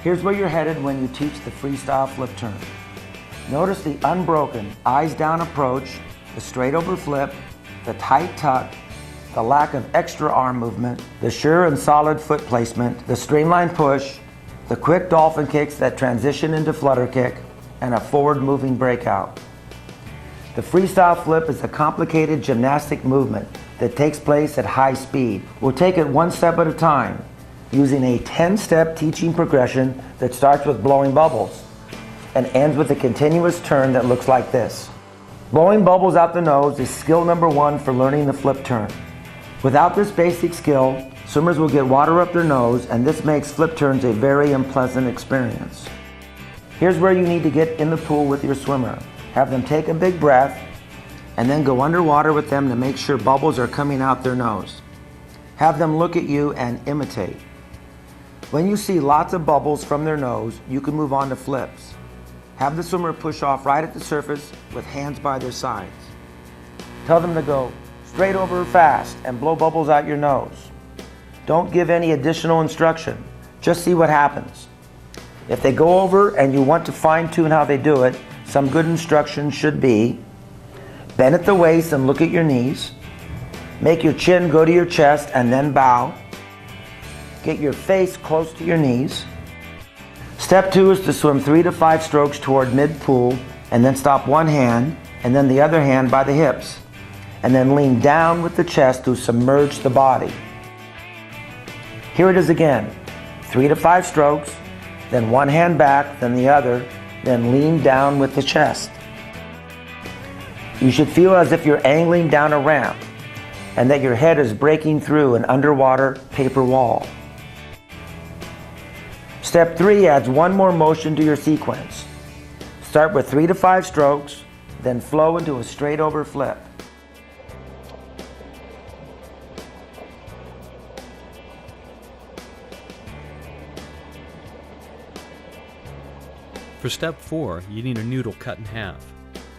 Here's where you're headed when you teach the freestyle flip turn. Notice the unbroken eyes down approach, the straight over flip, the tight tuck, the lack of extra arm movement, the sure and solid foot placement, the streamline push, the quick dolphin kicks that transition into flutter kick, and a forward moving breakout. The freestyle flip is a complicated gymnastic movement that takes place at high speed. We'll take it one step at a time, using a 10-step teaching progression that starts with blowing bubbles and ends with a continuous turn that looks like this. Blowing bubbles out the nose is skill number 1 for learning the flip turn. Without this basic skill, swimmers will get water up their nose, and this makes flip turns a very unpleasant experience. Here's where you need to get in the pool with your swimmer. Have them take a big breath and then go underwater with them to make sure bubbles are coming out their nose. Have them look at you and imitate. When you see lots of bubbles from their nose, you can move on to flips. Have the swimmer push off right at the surface with hands by their sides. Tell them to go straight over fast and blow bubbles out your nose. Don't give any additional instruction, just see what happens. If they go over and you want to fine-tune how they do it, some good instruction should be: bend at the waist and look at your knees. Make your chin go to your chest and then bow. Get your face close to your knees. Step 2 is to swim 3 to 5 strokes toward mid-pool and then stop one hand and then the other hand by the hips, and then lean down with the chest to submerge the body. Here it is again. 3 to 5 strokes, then one hand back, then the other, then lean down with the chest. You should feel as if you're angling down a ramp and that your head is breaking through an underwater paper wall. Step 3 adds one more motion to your sequence. Start with 3 to 5 strokes, then flow into a straight over flip. For step 4, you need a noodle cut in half.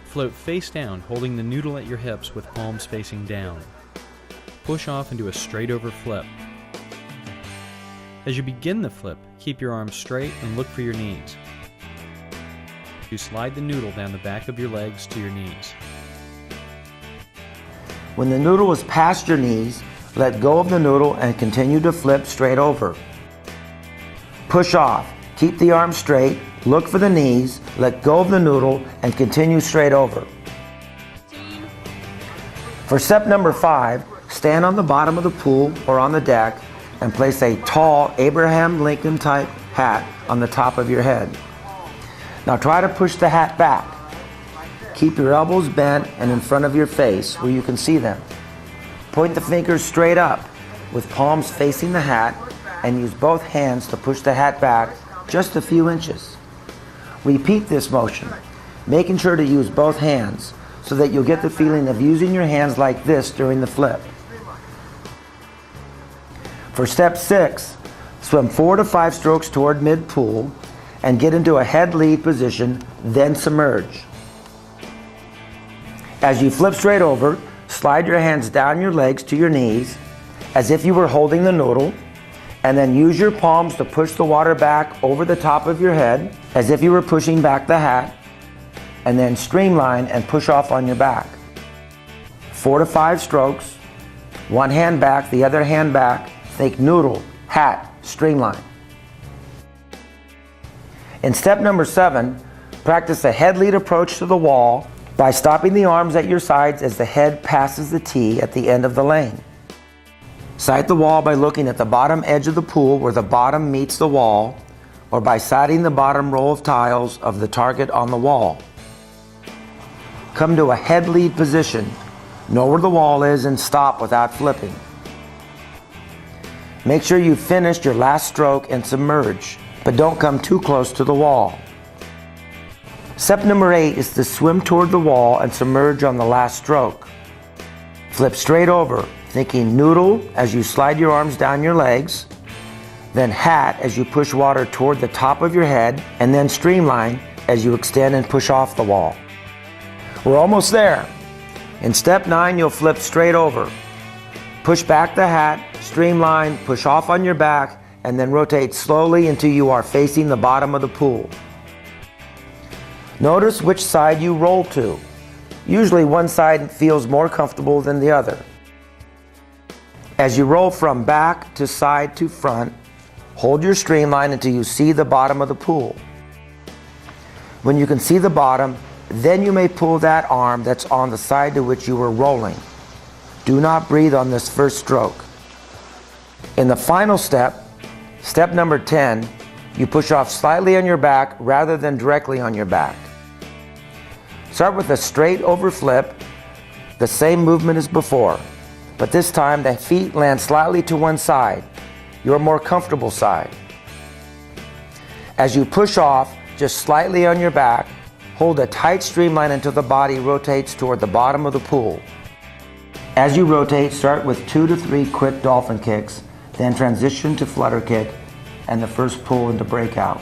Float face down, holding the noodle at your hips with palms facing down. Push off into a straight over flip. As you begin the flip, keep your arms straight and look for your knees. You slide the noodle down the back of your legs to your knees. When the noodle is past your knees, let go of the noodle and continue to flip straight over. Push off. Keep the arms straight, look for the knees, let go of the noodle, and continue straight over. For step number 5, stand on the bottom of the pool or on the deck and place a tall Abraham Lincoln type hat on the top of your head. Now try to push the hat back. Keep your elbows bent and in front of your face where you can see them. Point the fingers straight up with palms facing the hat and use both hands to push the hat back just a few inches. Repeat this motion, making sure to use both hands so that you'll get the feeling of using your hands like this during the flip. For step 6, swim 4 to 5 strokes toward mid-pool and get into a head lead position, then submerge. As you flip straight over, slide your hands down your legs to your knees as if you were holding the noodle, and then use your palms to push the water back over the top of your head as if you were pushing back the hat, and then streamline and push off on your back. 4 to 5 strokes, one hand back, the other hand back, think noodle, hat, streamline. In step number 7, practice a head lead approach to the wall by stopping the arms at your sides as the head passes the tee at the end of the lane. Sight the wall by looking at the bottom edge of the pool where the bottom meets the wall, or by sighting the bottom row of tiles of the target on the wall. Come to a head lead position, know where the wall is, and stop without flipping. Make sure you've finished your last stroke and submerge, but don't come too close to the wall. Step number 8 is to swim toward the wall and submerge on the last stroke. Flip straight over, thinking noodle as you slide your arms down your legs, then hat as you push water toward the top of your head, and then streamline as you extend and push off the wall. We're almost there. In step 9, you'll flip straight over. Push back the hat, streamline, push off on your back, and then rotate slowly until you are facing the bottom of the pool. Notice which side you roll to. Usually one side feels more comfortable than the other. As you roll from back to side to front, hold your streamline until you see the bottom of the pool. When you can see the bottom, then you may pull that arm that's on the side to which you were rolling. Do not breathe on this first stroke. In the final step, step number 10, you push off slightly on your back rather than directly on your back. Start with a straight over flip, the same movement as before, but this time the feet land slightly to one side, your more comfortable side. As you push off just slightly on your back, hold a tight streamline until the body rotates toward the bottom of the pool. As you rotate, start with 2 to 3 quick dolphin kicks, then transition to flutter kick and the first pull into breakout.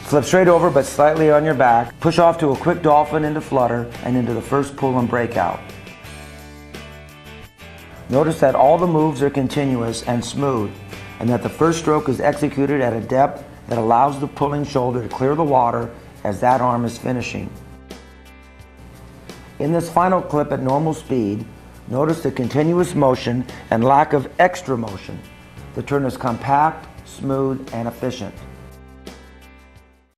Flip straight over but slightly on your back, push off to a quick dolphin into flutter and into the first pull and breakout. Notice that all the moves are continuous and smooth, and that the first stroke is executed at a depth that allows the pulling shoulder to clear the water as that arm is finishing. In this final clip at normal speed, notice the continuous motion and lack of extra motion. The turn is compact, smooth, and efficient.